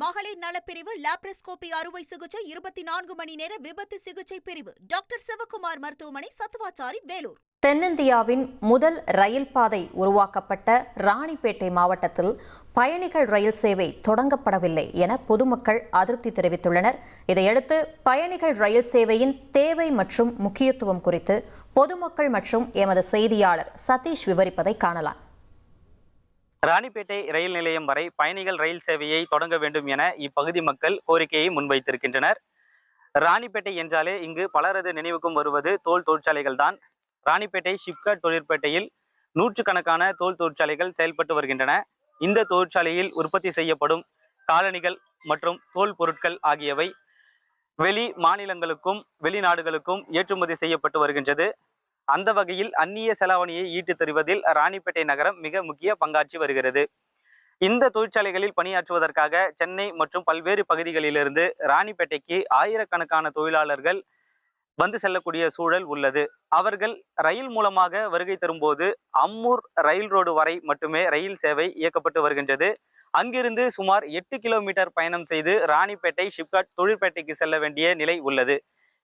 மகளிர் நலப்பிரிவு லாப்ரோஸ்கோபி அறுவை சிகிச்சை 24 மணி நேர விபத்து சிகிச்சை பிரிவு டாக்டர் சிவகுமார் மருத்துவமனை, சத்துவாச்சாரி, வேலூர். தென்னிந்தியாவின் முதல் ரயில் பாதை உருவாக்கப்பட்ட ராணிப்பேட்டை மாவட்டத்தில் பயணிகள் ரயில் சேவை தொடங்கப்படவில்லை என பொதுமக்கள் அதிருப்தி தெரிவித்துள்ளனர். இதையடுத்து பயணிகள் ரயில் சேவையின் தேவை மற்றும் முக்கியத்துவம் குறித்து பொதுமக்கள் மற்றும் எமது செய்தியாளர் சதீஷ் விவரிப்பதை காணலாம். ராணிப்பேட்டை ரயில் நிலையம் வரை பயணிகள் ரயில் சேவையை தொடங்க வேண்டும் என இப்பகுதி மக்கள் கோரிக்கையை முன்வைத்திருக்கின்றனர். ராணிப்பேட்டை என்றாலே இங்கு பலரது நினைவுக்கும் வருவது தோல் தொழிற்சாலைகள் தான். ராணிப்பேட்டை ஷிப்காட் தொழிற்பேட்டையில் நூற்றுக்கணக்கான தோல் தொழிற்சாலைகள் செயல்பட்டு வருகின்றன. இந்த தொழிற்சாலையில் உற்பத்தி செய்யப்படும் காலணிகள் மற்றும் தோல் பொருட்கள் ஆகியவை வெளி மாநிலங்களுக்கும் வெளிநாடுகளுக்கும் ஏற்றுமதி செய்யப்பட்டு வருகின்றது. அந்த வகையில் அந்நிய செலாவணியை ஈட்டு தருவதில் ராணிப்பேட்டை நகரம் மிக முக்கிய பங்காற்றி வருகிறது. இந்த தொழிற்சாலைகளில் பணியாற்றுவதற்காக சென்னை மற்றும் பல்வேறு பகுதிகளிலிருந்து ராணிப்பேட்டைக்கு ஆயிரக்கணக்கான தொழிலாளர்கள் வந்து செல்லக்கூடிய சூழல் உள்ளது. அவர்கள் ரயில் மூலமாக வருகை தரும்போது அம்மூர் ரயில் ரோடு வரை மட்டுமே ரயில் சேவை இயக்கப்பட்டு வருகின்றது. அங்கிருந்து சுமார் 8 கிலோமீட்டர் பயணம் செய்து ராணிப்பேட்டை ஷிப்காட் தொழிற்பேட்டைக்கு செல்ல வேண்டிய நிலை உள்ளது.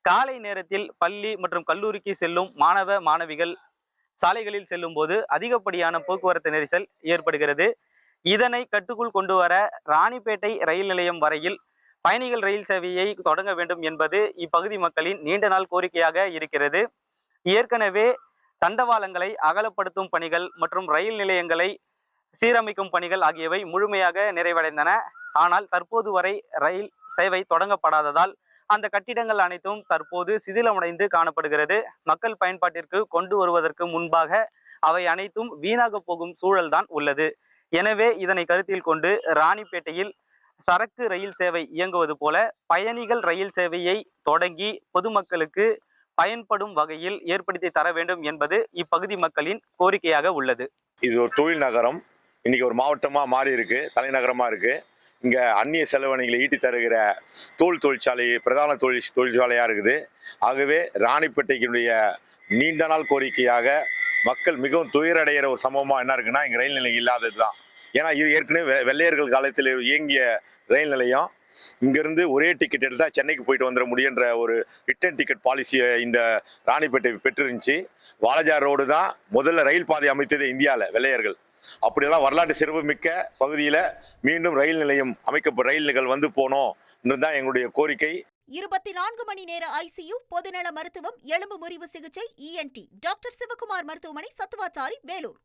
காலை நேரத்தில் பள்ளி மற்றும் கல்லூரிக்கு செல்லும் மாணவ மாணவிகள் சாலைகளில் செல்லும் போது அதிகப்படியான போக்குவரத்து நெரிசல் ஏற்படுகிறது. இதனை கட்டுக்குள் கொண்டு வர ராணிப்பேட்டை ரயில் நிலையம் வரையில் பயணிகள் ரயில் சேவையை தொடங்க வேண்டும் என்பது இப்பகுதி மக்களின் நீண்ட நாள் கோரிக்கையாக இருக்கிறது. ஏற்கனவே தண்டவாளங்களை அகலப்படுத்தும் பணிகள் மற்றும் ரயில் நிலையங்களை சீரமைக்கும் பணிகள் ஆகியவை முழுமையாக நிறைவடைந்தன. ஆனால் தற்போது வரை ரயில் சேவை தொடங்கப்படாததால் அந்த கட்டிடங்கள் அனைத்தும் தற்போது சிதிலமடைந்து காணப்படுகிறது. மக்கள் பயன்பாட்டிற்கு கொண்டு வருவதற்கு முன்பாக அவை அனைத்தும் வீணாக போகும் சூழல் தான் உள்ளது. எனவே இதனை கருத்தில் கொண்டு ராணிப்பேட்டையில் சரக்கு ரயில் சேவை இயங்குவது போல பயணிகள் ரயில் சேவையை தொடங்கி பொதுமக்களுக்கு பயன்படும் வகையில் ஏற்படுத்தி தர வேண்டும் என்பது இப்பகுதி மக்களின் கோரிக்கையாக உள்ளது. இது ஒரு தொழில் நகரம், இன்னைக்கு ஒரு மாவட்டமா மாறி இருக்கு, தலைநகரமா இருக்கு. இங்க அந்நிய செலவணிகளை ஈட்டி தருகிற தோல் தொழிற்சாலை பிரதான தொழிற்சாலையா இருக்குது. ஆகவே ராணிப்பேட்டைக்குடைய நீண்ட நாள் கோரிக்கையாக மக்கள் மிகவும் துயரடைகிற ஒரு சம்பவமா என்ன இருக்குன்னா, இங்க ரயில் நிலையம் இல்லாதது தான். ஏன்னா இது ஏற்கனவே வெள்ளையர்கள் காலத்தில் இயங்கிய ரயில் நிலையம். இங்கிருந்து ஒரே டிக்கெட் எடுத்தா சென்னைக்கு போயிட்டு வந்துட முடியுன்ற ஒரு ரிட்டர்ன் டிக்கெட் பாலிசியை இந்த ராணிப்பேட்டை பெற்றிருந்துச்சு. வாலாஜார் ரோடு தான் முதல்ல ரயில் பாதை அமைத்தது இந்தியாவில் வெள்ளையர்கள். அப்படியெல்லாம் வரலாற்று சிறப்புமிக்க பகுதியில் மீண்டும் ரயில் நிலையம் அமைக்கப்பட்ட ரயில்கள் வந்து போனோம் தான் எங்களுடைய கோரிக்கை. 24 மணி நேர ஐசியு, பொதுநல மருத்துவம், எலும்பு முறிவு சிகிச்சை, ENT டாக்டர் சிவகுமார் மருத்துவமனை, சத்துவாச்சாரி, வேலூர்.